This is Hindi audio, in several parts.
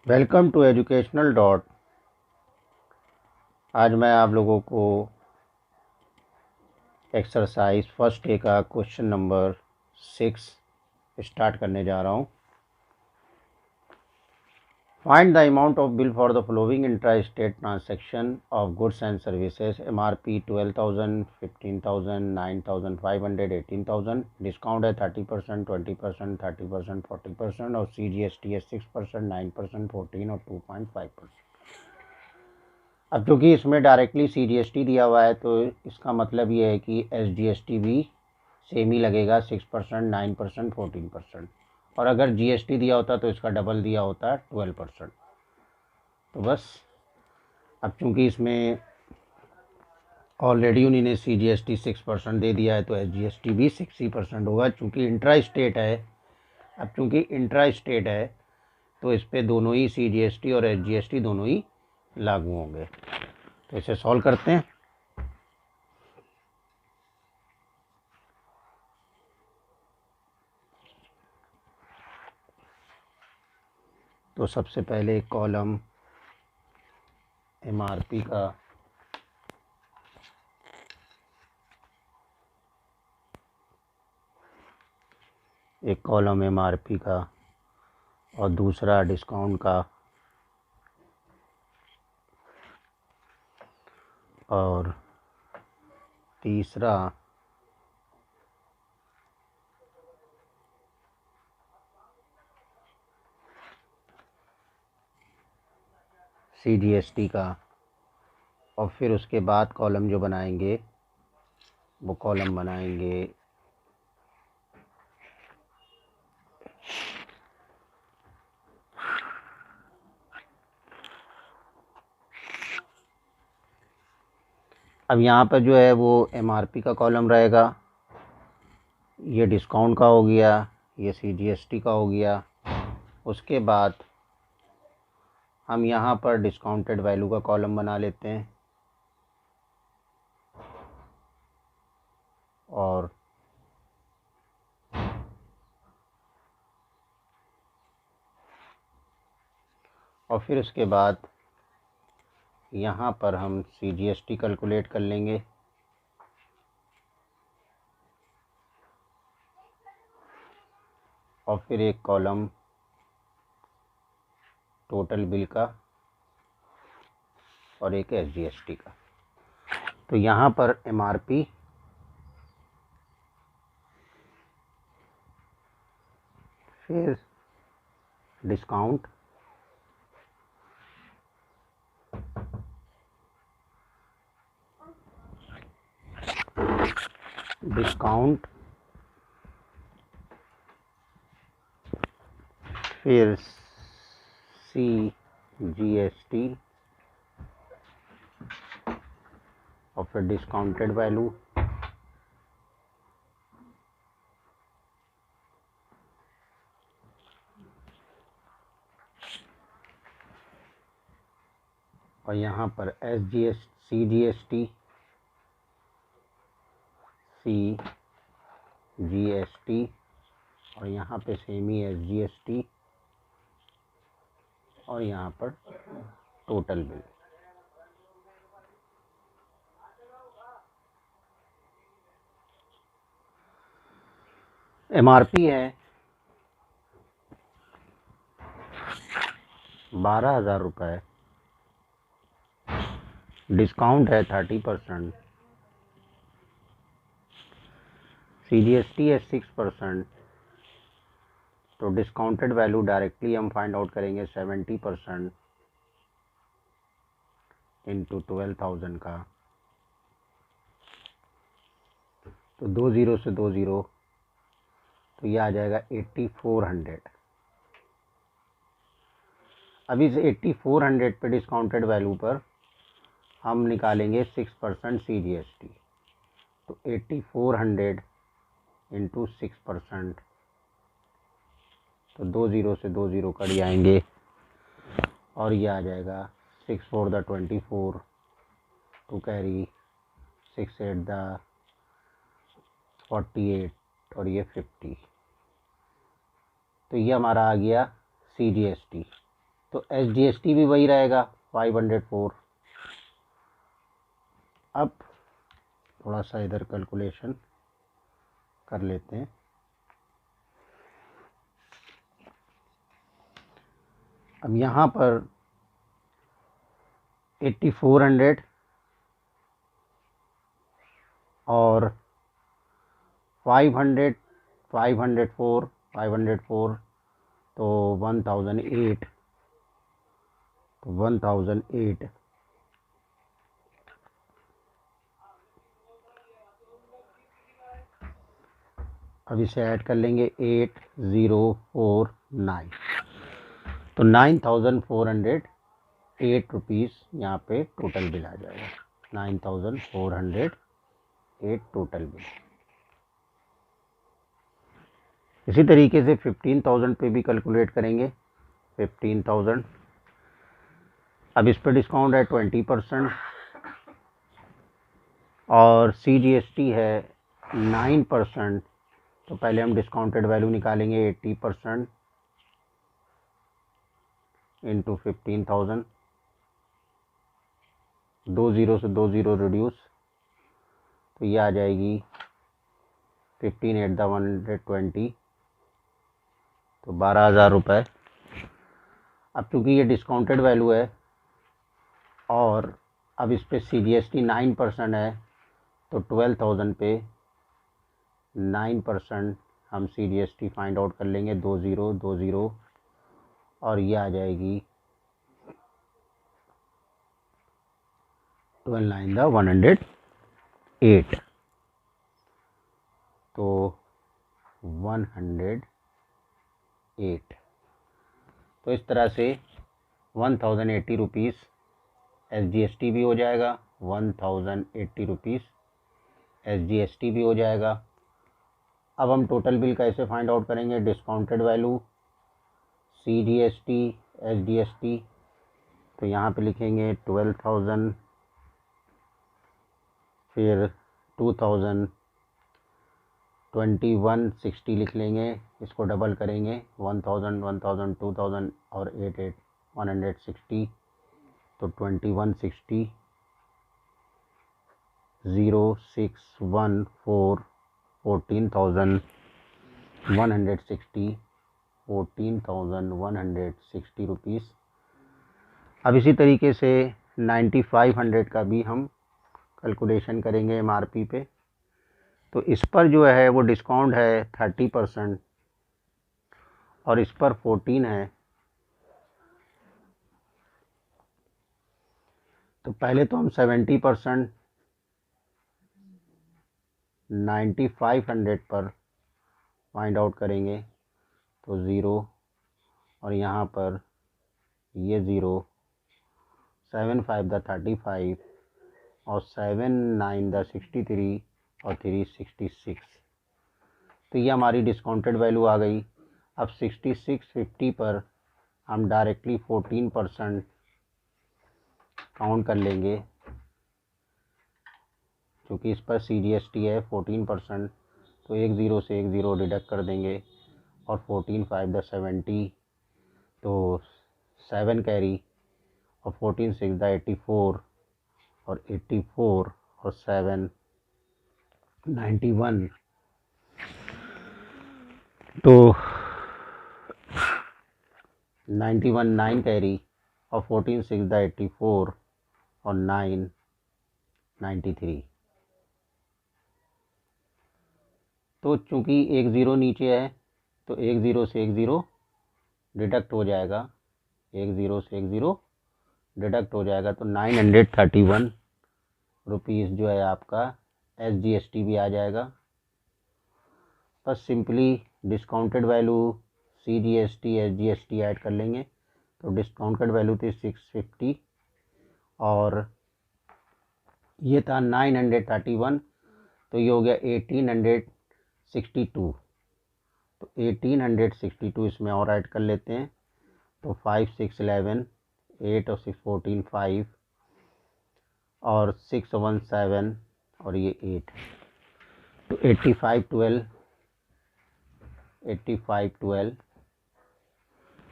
Welcome to educational dot. आज मैं आप लोगों को एक्सरसाइज फर्स्ट डे का क्वेश्चन नंबर 6 स्टार्ट करने जा रहा हूँ। Find the amount of bill for the following intra state transaction of goods and services. MRP 12,000, 15,000, 9,500, 18,000। Discount है 30%, 20%, 30%, 40% और CGST है 6%, 9%, 14 और 2.5%। अब चूँकि इसमें डायरेक्टली CGST दिया हुआ है तो इसका मतलब ये है कि SGST भी सेम ही लगेगा, 6%, 9%, 14%। और अगर GST दिया होता तो इसका डबल दिया होता 12%। तो बस अब चूँकि इसमें ऑलरेडी उन्होंने CGST 6% दे दिया है तो SGST भी 6% होगा। चूँकि इंट्रा स्टेट है, अब चूँकि इंट्रा स्टेट है तो इस पर दोनों ही CGST और SGST दोनों ही लागू होंगे। तो इसे सॉल्व करते हैं। तो सबसे पहले कॉलम MRP का एक कॉलम MRP का और दूसरा डिस्काउंट का और तीसरा CGST का। और फिर उसके बाद कॉलम जो बनाएंगे वो कॉलम बनाएंगे अब यहाँ पर जो है वो MRP का कॉलम रहेगा, ये डिस्काउंट का हो गया, ये CGST का हो गया। उसके बाद हम यहाँ पर डिस्काउंटेड वैल्यू का कॉलम बना लेते हैं और फिर उसके बाद यहाँ पर हम CGST कैलकुलेट कर लेंगे और फिर एक कॉलम टोटल बिल का और एक SGST का। तो यहाँ पर MRP फिर डिस्काउंट डिस्काउंट फिर CGST और फिर डिस्काउंटेड वैल्यू और यहाँ पर CGST और यहाँ पे सेमी SGST और यहाँ पर टोटल बिल। MRP है 12,000 रुपये, डिस्काउंट है 30%, CGST है 6%। तो डिस्काउंटेड वैल्यू डायरेक्टली हम फाइंड आउट करेंगे 70% इंटू 12,000 का। तो 2 ज़ीरो से 2 ज़ीरो तो ये आ जाएगा 8400। अब इस 8400 पे डिस्काउंटेड वैल्यू पर हम निकालेंगे 6% CGST। तो 8400 इंटू 6%, तो 2 ज़ीरो से 2 ज़ीरो कट जाएंगे और ये आ जाएगा 6 4 द 24 टू कैरी 6 8 द 48 और ये 50। तो ये हमारा आ गया CGST। तो SGST भी वही रहेगा 504। अब थोड़ा सा इधर कैलकुलेशन कर लेते हैं। अब यहाँ पर 8400 और 500 504 तो 1008, तो 1008 अब इसे ऐड कर लेंगे 8049, तो 9408 रुपीज़ यहाँ पे टोटल बिल आ जाएगा। 9408 टोटल बिल। इसी तरीके से 15,000 पे भी कैलकुलेट करेंगे। 15,000, अब इस पर डिस्काउंट है 20% और CGST है 9%। तो पहले हम डिस्काउंटेड वैल्यू निकालेंगे 80% इंटू 15,000, 2 ज़ीरो से 2 ज़ीरो रिड्यूस, तो ये आ जाएगी 15,120, तो 12,000 रुपये। अब चूँकि ये डिस्काउंटेड वैल्यू है और अब इस पर CGST 9% है, तो 12,000 पे 9% हम CGST फाइंड आउट कर लेंगे। 2 ज़ीरो और ये आ जाएगी 108, तो 108। तो इस तरह से 1080 रुपीज़ SGST भी हो जाएगा, 1080 रुपीज़ SGST भी हो जाएगा। अब हम टोटल बिल कैसे फाइंड आउट करेंगे? डिस्काउंटेड वैल्यू, CGST, SGST, तो यहाँ पे लिखेंगे 12,000, फिर 2,000, 2160 लिख लेंगे, इसको डबल करेंगे 1000, 1000, 2000 और 160, तो 2160, 0614, 14,160, 14,160 रुपीज़। अब इसी तरीके से 9500 का भी हम कैलकुलेशन करेंगे MRP पे। तो इस पर जो है वो डिस्काउंट है 30% और इस पर 14 है। तो पहले तो हम 70% 9500 पर फाइंड आउट करेंगे, तो ज़ीरो और यहाँ पर ये ज़ीरो, 7 5 द 35 और 7 9 द 63 और 3 66, तो ये हमारी डिस्काउंटेड वैल्यू आ गई। अब 6650 पर हम डायरेक्टली 14% काउंट कर लेंगे, क्योंकि इस पर CGST है 14%, तो 1 ज़ीरो से 1 ज़ीरो डिडक्ट कर देंगे और 14 5 द 70, तो 7 कैरी और 14 6 द 84 और 84 और 7 91, तो 91 9 कैरी और 14 6 द 84 और 9 93। तो चूँकि 1 ज़ीरो नीचे है तो 1 ज़ीरो से 1 ज़ीरो डिडक्ट हो जाएगा, 1 ज़ीरो से 1 ज़ीरो डिडक्ट हो जाएगा, तो 931 रुपीज़ जो है आपका SGST भी आ जाएगा। बस simply discounted value, CGST, SGST add कर लेंगे, तो डिस्काउंटेड वैल्यू थी 650 और ये था 931, तो ये हो गया 1862, तो 1862 इसमें और ऐड कर लेते हैं, तो 5 6 11, 8 और 6 14 5 और 6 1 7 और ये 8, तो 8512।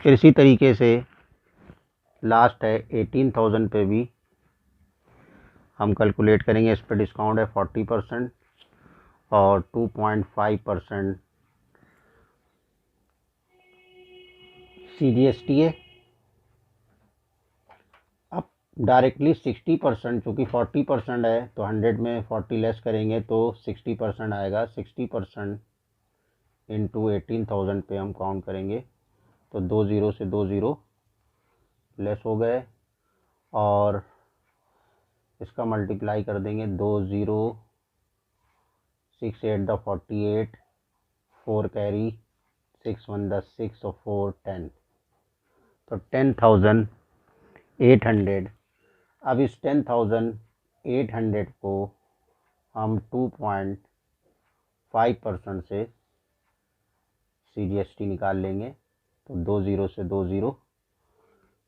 फिर इसी तरीके से लास्ट है 18,000 पे भी हम कैलकुलेट करेंगे। इस पर डिस्काउंट है 40% और 2.5% CGST है। अब डायरेक्टली 60%, चूँकि 40% है तो 100 में 40 लेस करेंगे तो 60% आएगा। 60% इंटू 18,000 पे हम काउंट करेंगे तो 2 ज़ीरो से 2 ज़ीरो लेस हो गए और इसका मल्टीप्लाई कर देंगे। 2 ज़ीरो 6 8 द 48, 4 कैरी, 6 1 द 6 और 4 10, तो 10,800। अब इस 10,800 को हम 2.5% से CGST निकाल लेंगे तो 2 ज़ीरो से 2 ज़ीरो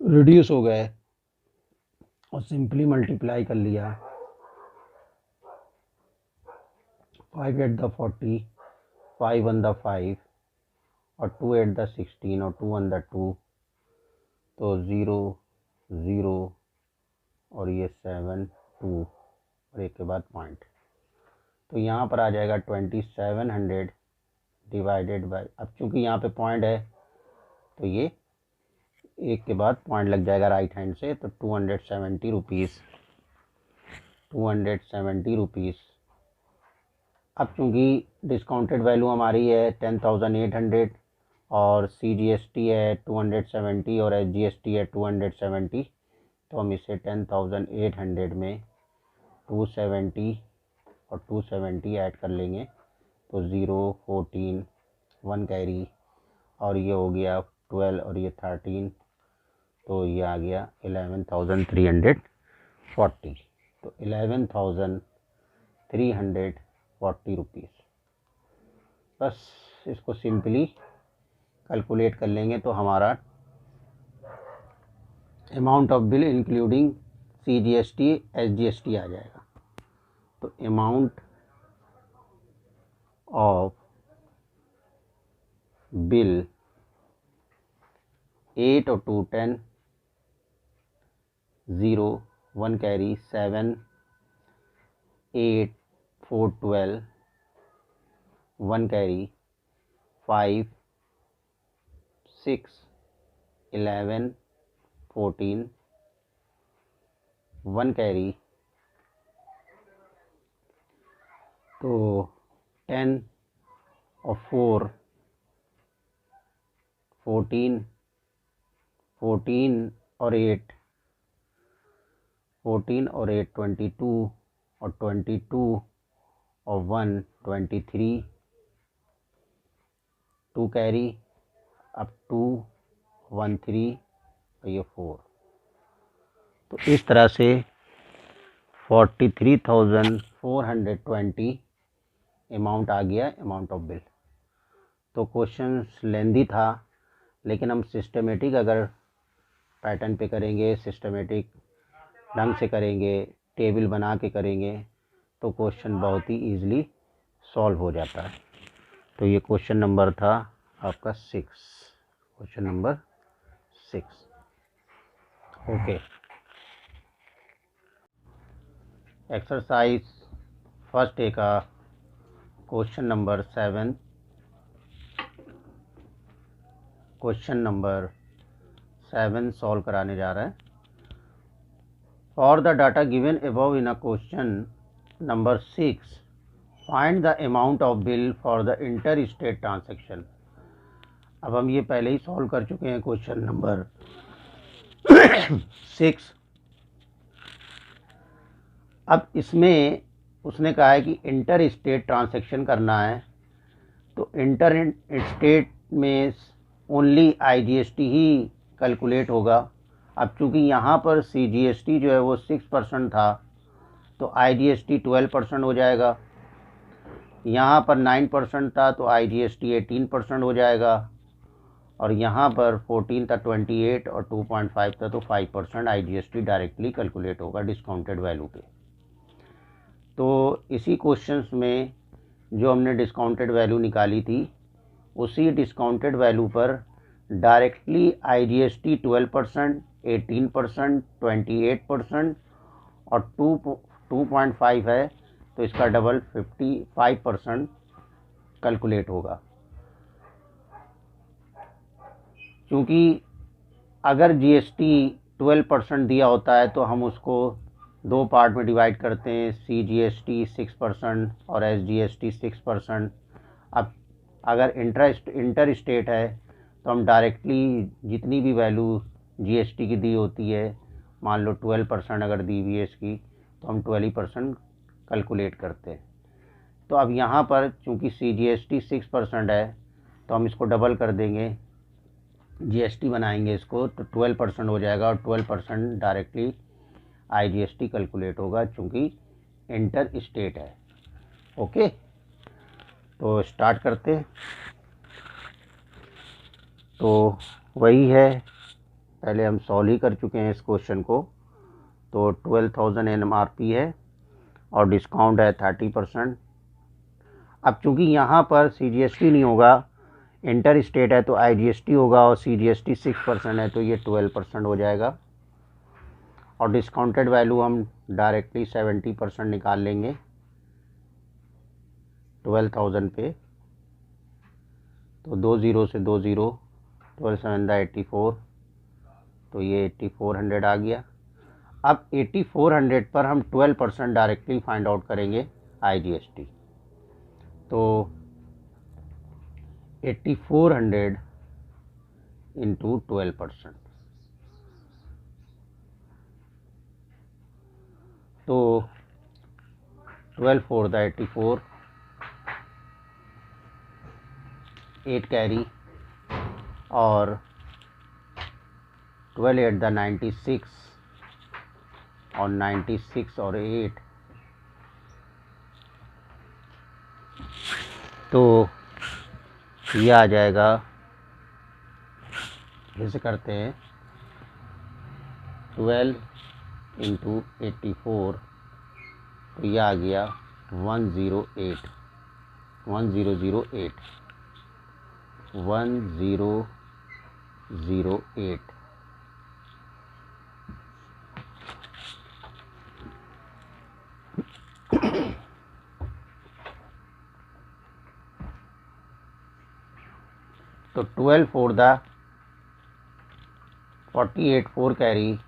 रिड्यूस हो गए और सिंपली मल्टीप्लाई कर लिया। 5 8 द 40, 5 1 द 5 और 2 8 द 16 और 2 1 द 2, तो 0 0 और ये 7 2 और एक के बाद पॉइंट, तो यहाँ पर आ जाएगा 2700 डिवाइडेड बाय, अब चूँकि यहाँ पे पॉइंट है तो ये एक के बाद पॉइंट लग जाएगा राइट हैंड से, तो 270 रुपीज़ 270 रुपीज़। अब चूँकि डिस्काउंटेड वैल्यू हमारी है 10,800 और CGST है 270 और SGST है 270, तो हम इसे 10,800 में 270 और 270 ऐड कर लेंगे तो 0 14 1 कैरी और ये हो गया 12 और ये 13, तो ये आ गया 11,340, तो 11,340 रुपीज़। बस इसको सिंपली कैलकुलेट कर लेंगे तो हमारा amount of bill including CGST SGST आ जाएगा। तो अमाउंट ऑफ बिल 8 और 2 10, 0 1 कैरी, 7 8 4 12 1 कैरी, 5 6 11 14 1 कैरी, तो 10 और 4 14 14 और 8 14 और 8 22 और 22 और 1 23 2 कैरी, अब 2 1 3 और ये 4, तो इस तरह से 43,420 अमाउंट आ गया अमाउंट ऑफ बिल। तो क्वेश्चन लेंदी था लेकिन हम सिस्टमेटिक अगर पैटर्न पे करेंगे, सिस्टमेटिक ढंग से करेंगे, टेबल बना के करेंगे तो क्वेश्चन बहुत ही ईजिली सॉल्व हो जाता है। तो ये क्वेश्चन नंबर था आपका 6, question number 6। Okay, exercise first day का question number 7, question number 7 solve कराने जा रहे हैं। For the data given above in a question number 6, find the amount of bill for the interstate transaction. अब हम ये पहले ही सॉल्व कर चुके हैं क्वेश्चन नंबर 6। अब इसमें उसने कहा है कि इंटर स्टेट ट्रांजैक्शन करना है, तो इंटर स्टेट में ओनली IGST ही कैलकुलेट होगा। अब चूँकि यहाँ पर CGST जो है वो 6% था तो IGST 12% हो जाएगा, यहाँ पर 9% था तो IGST 18% हो जाएगा, और यहाँ पर 14 था 28 और 2.5 था तो 5% IGST डायरेक्टली कैलकुलेट होगा डिस्काउंटेड वैल्यू पे। तो इसी क्वेश्चंस में जो हमने डिस्काउंटेड वैल्यू निकाली थी उसी डिस्काउंटेड वैल्यू पर डायरेक्टली IGST 12%, 18%, 28% और 2.5 है तो इसका डबल 55% कैलकुलेट होगा। क्योंकि अगर GST 12% दिया होता है तो हम उसको दो पार्ट में डिवाइड करते हैं, CGST 6% और SGST 6%। अब अगर इंटर स्टेट है तो हम डायरेक्टली जितनी भी वैल्यू GST की दी होती है, मान लो 12% अगर दी हुई है इसकी, तो हम 12% कैलकुलेट करते हैं। तो अब यहाँ पर चूँकि CGST 6% है तो हम इसको डबल कर देंगे, GST बनाएंगे इसको तो 12% हो जाएगा और 12% डायरेक्टली IGST कैलकुलेट होगा चूँकि इंटर स्टेट है। ओके, तो स्टार्ट करते हैं। तो वही है, पहले हम सॉल्व ही कर चुके हैं इस क्वेश्चन को। तो 12,000 MRP है और डिस्काउंट है 30%। अब चूँकि यहाँ पर CGST नहीं होगा, इंटर स्टेट है तो IGST होगा और CGST 6% है तो ये 12% हो जाएगा। और डिस्काउंटेड वैल्यू हम डायरेक्टली 70% निकाल लेंगे 12,000 पे। तो 2 ज़ीरो से 2 ज़ीरो, 12 7 84, तो ये 8400 आ गया। अब 8400 पर हम 12% डायरेक्टली फाइंड आउट करेंगे IGST। तो 8400 इंटू 12%, तो 12 4 द 84, 8 कैरी और 12 8 द 96 और 96 और 8, तो ये आ जाएगा, जैसे करते हैं 12 इंटू 84, तो ये आ गया 1008, 1008, 1008। तो 12 4 द 48, 4 कैरी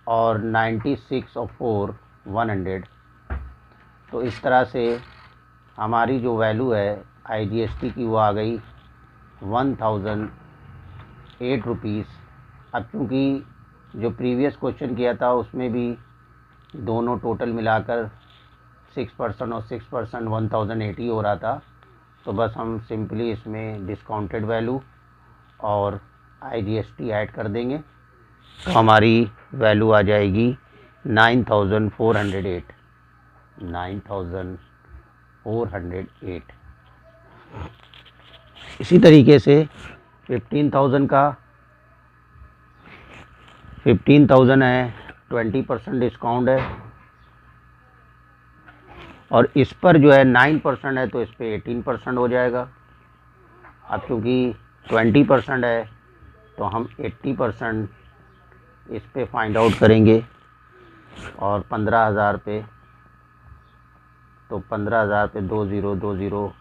और 96 और 4 100। तो इस तरह से हमारी जो वैल्यू है IGST की वो आ गई 1008 रुपीज़। अब चूँकि जो प्रीवियस क्वेश्चन किया था उसमें भी दोनों टोटल मिलाकर 6% और 6% 1080 हो रहा था, तो बस हम सिंपली इसमें डिस्काउंटेड वैल्यू और IGST ऐड कर देंगे तो हमारी वैल्यू आ जाएगी 9408, 9408। इसी तरीके से 15,000 का 15,000 है, 20% डिस्काउंट है और इस पर जो है 9% है तो इस पर 18% हो जाएगा। अब क्योंकि 20% है तो हम 80% इस पे फाइंड आउट करेंगे और 15,000 पे, तो 15,000 पे 2 ज़ीरो 2 ज़ीरो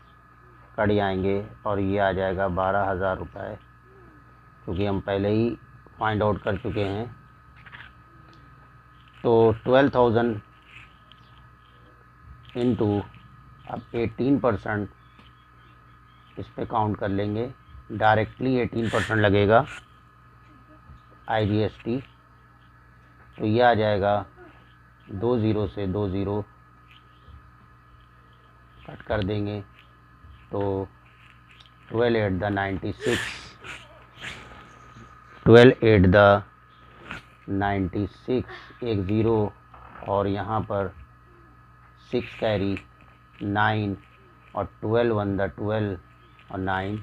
कट जाएंगे और ये आ जाएगा 12,000 रुपये, क्योंकि हम पहले ही फाइंड आउट कर चुके हैं। तो 12,000 इंटू अब 18% इस पे काउंट कर लेंगे, डायरेक्टली 18% लगेगा IGST, तो ये आ जाएगा 2 ज़ीरो से 2 ज़ीरो कट कर देंगे, तो 12 8 द 96, 12 8 द 96, एक ज़ीरो और यहाँ पर 6 कैरी 9 और 12 1 द 12 और 9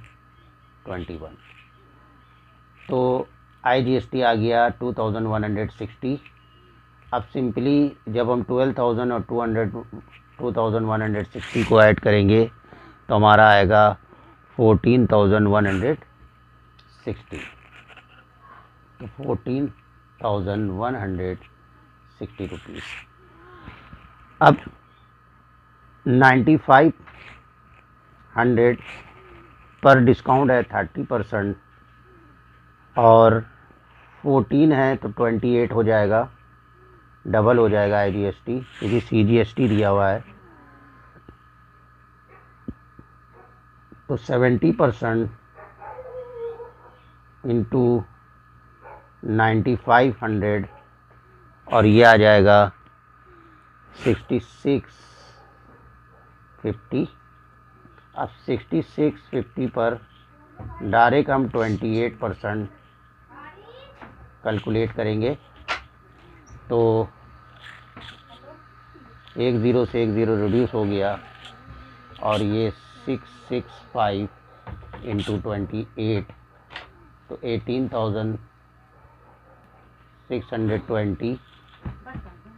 21, तो IGST आ गया 2160। अब सिंपली जब हम 12,000 और 2160 को ऐड करेंगे तो हमारा आएगा 14,160। 60, तो 14,160 रुपीज़। अब 9500 पर डिस्काउंट है 30% और 14 है तो 28 हो जाएगा, डबल हो जाएगा IGST क्योंकि CGST दिया हुआ है। तो 70% इंटू 9500 और ये आ जाएगा 6650। अब 6650 पर डायरेक्ट हम 28% कैलकुलेट करेंगे, तो एक ज़ीरो से एक ज़ीरो रिड्यूस हो गया और ये 665 इंटू 28 तो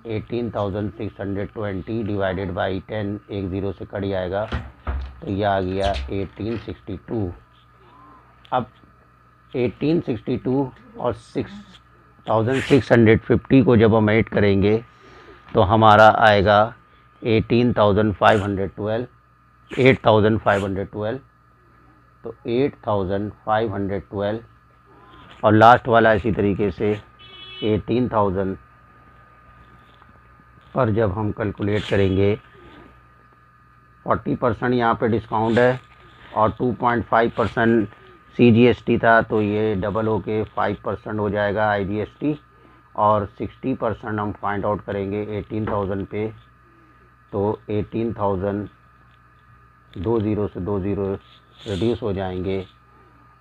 18,620 डिवाइडेड बाई 10, एक ज़ीरो से कट जाएगा तो यह आ गया 1862। अब 1862 और 6,650 को जब हम ऐड करेंगे तो हमारा आएगा 8,512 तो 8,512 और लास्ट वाला इसी तरीके से 18,000 पर जब हम कैलकुलेट करेंगे 40% यहाँ पे डिस्काउंट है और 2.5% CGST था, तो ये डबल होके 5% हो जाएगा IGST और 60% हम फाइंड आउट करेंगे 18,000 पे, तो 18,000 दो ज़ीरो से दो ज़ीरो रिड्यूस हो जाएंगे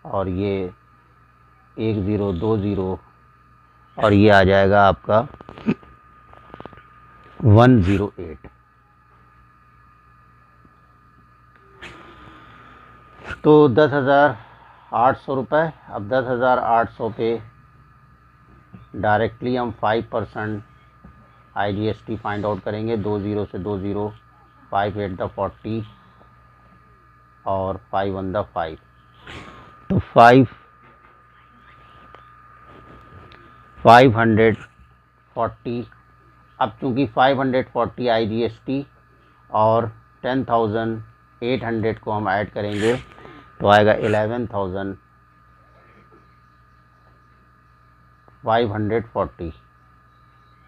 और ये एक ज़ीरो दो ज़ीरो और ये आ जाएगा आपका 108। तो 10,800 रुपये। अब 10,800 पे डायरेक्टली हम 5% IGST फाइंड आउट करेंगे, दो ज़ीरो से दो ज़ीरो, 5 8 द 40 और 5 1 द 5, तो 540। अब चूँकि 540 IGST और 10,800 को हम ऐड करेंगे तो आएगा 11,540,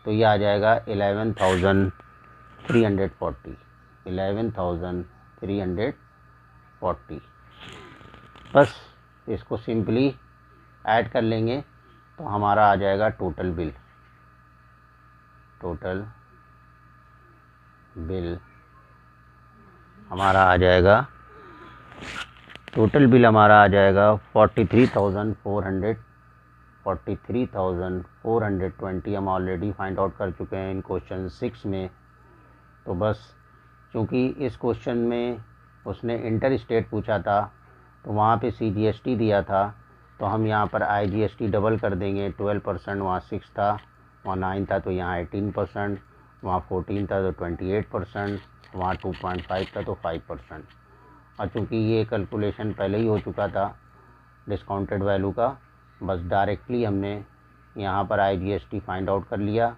तो ये आ जाएगा 11,340। बस इसको सिंपली ऐड कर लेंगे तो हमारा आ जाएगा टोटल बिल हमारा आ जाएगा 43,420 हम ऑलरेडी फाइंड आउट कर चुके हैं इन क्वेश्चन 6 में। तो बस क्योंकि इस क्वेश्चन में उसने इंटर स्टेट पूछा था तो वहाँ पे CGST दिया था, तो हम यहाँ पर IGST डबल कर देंगे। 12%, वहाँ 6 था, वहाँ 9 था तो यहाँ 18%, वहाँ 14 था तो 28%, वहाँ 2.5 था तो 5%। और चूँकि ये कैलकुलेशन पहले ही हो चुका था डिस्काउंटेड वैल्यू का, बस डायरेक्टली हमने यहाँ पर IGST फाइंड आउट कर लिया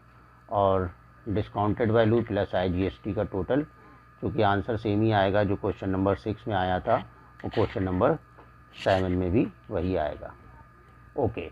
और डिस्काउंटेड वैल्यू प्लस IGST का टोटल, क्योंकि आंसर सेम ही आएगा जो क्वेश्चन नंबर 6 में आया था वो क्वेश्चन नंबर 7 में भी वही आएगा। ओके।